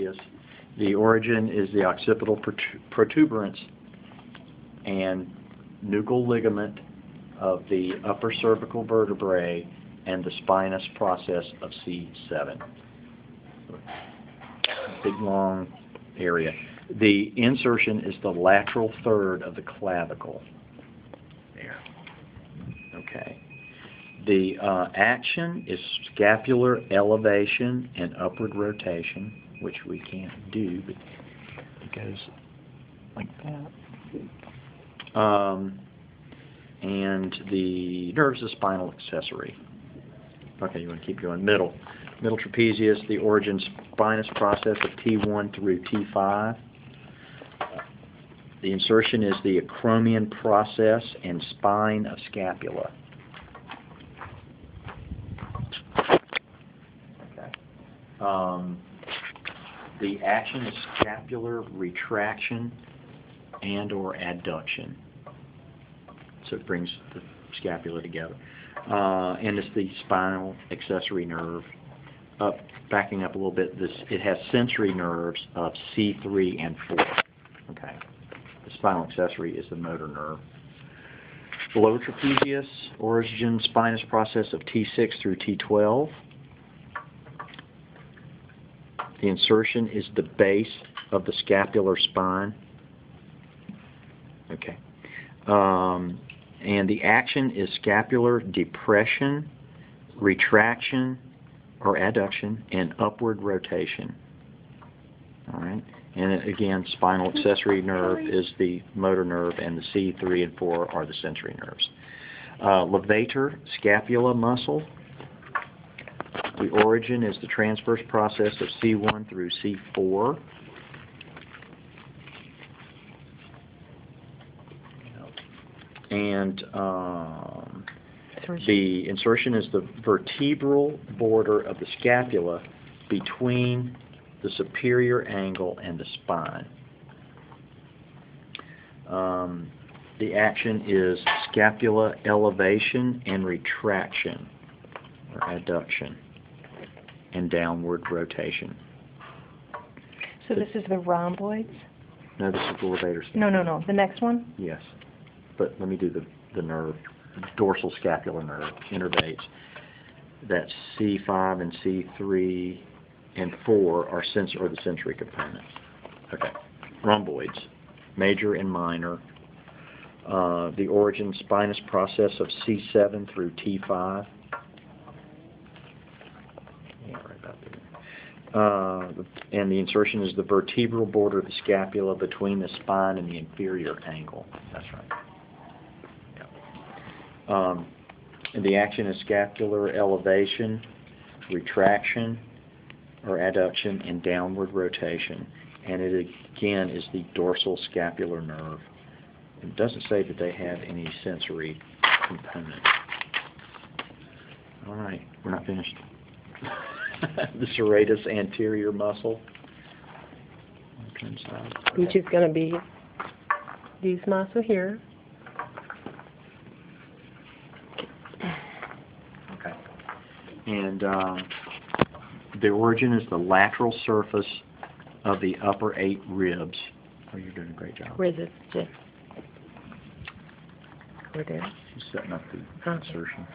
trapezius. The origin is the occipital protuberance and nuchal ligament of the upper cervical vertebrae and the spinous process of C7. Big long area. The insertion is the lateral third of the clavicle. There. Okay. The action is scapular elevation and upward rotation, which we can't do, but it goes like that. And the nerves is spinal accessory. Okay, you want to keep going. Middle trapezius, the origin spinous process of T1 through T5. The insertion is the acromion process and spine of scapula. Okay. The action is scapular retraction and or adduction. So it brings the scapula together. And it's the spinal accessory nerve. Backing up a little bit, it has sensory nerves of C3 and 4. Okay. The spinal accessory is the motor nerve. Below trapezius, origin spinous process of T6 through T12. The insertion is the base of the scapular spine. Okay. And the action is scapular depression, retraction, or adduction, and upward rotation. All right. And again, spinal accessory nerve is the motor nerve, and the C3 and 4 are the sensory nerves. Levator scapula muscle. The origin is the transverse process of C1 through C4. And the insertion is the vertebral border of the scapula between the superior angle and the spine. The action is scapula elevation and retraction, or adduction, and downward rotation. So this is the rhomboids? No, this is the levator. No. The next one? Yes. But let me do the nerve. Dorsal scapular nerve innervates. That's C5 and C3 and 4 are the sensory components. Okay. Rhomboids, major and minor. The origin spinous process of C7 through T5. Yeah, right about there. And the insertion is the vertebral border of the scapula between the spine and the inferior angle. That's right. And the action is scapular elevation, retraction, or adduction, and downward rotation. And it again is the dorsal scapular nerve. It doesn't say that they have any sensory component. All right, we're not finished. The serratus anterior muscle. Which is going to be these muscle here. Okay. And the origin is the lateral surface of the upper 8 ribs. Oh, you're doing a great job. Where is it, Jeff? Right there. She's setting up the insertion.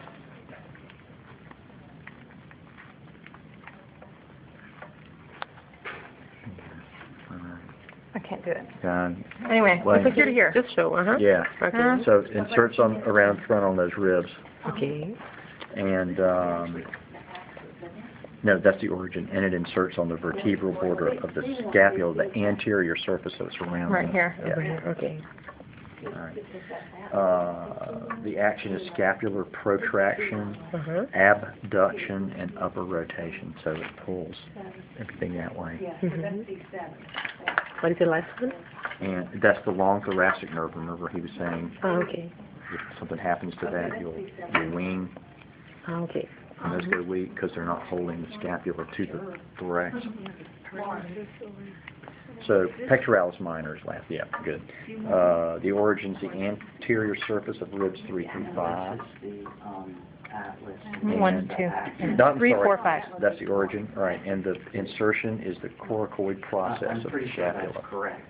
I can't do it. Anyway, let's look here. Just show, Yeah. Okay. So inserts around front on those ribs. Okay. And no, that's the origin, and it inserts on the vertebral border of the scapula, the anterior surface of its around. Right here. Yeah. Over here. Okay. All right. The action is scapular protraction, abduction, and upper rotation. So it pulls everything that way. What is the last one? And that's the long thoracic nerve. Remember, he was saying. Oh, okay. If something happens to that, you'll wing. Oh, okay. And those go weak because they're not holding the scapula to the thorax. So pectoralis minor is last. Yeah, good. The origin's the anterior surface of ribs 3 through 5. 1, 2, No, I'm 3, sorry. 4, 5. That's the origin, right, and the insertion is the coracoid process of the scapula. Correct.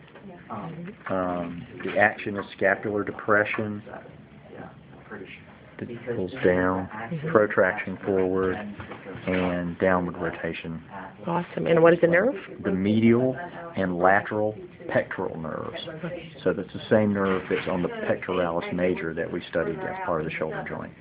The action is scapular depression, it pulls down, protraction forward, and downward rotation. Awesome. And what is the nerve? The medial and lateral pectoral nerves. So that's the same nerve that's on the pectoralis major that we studied as part of the shoulder joint.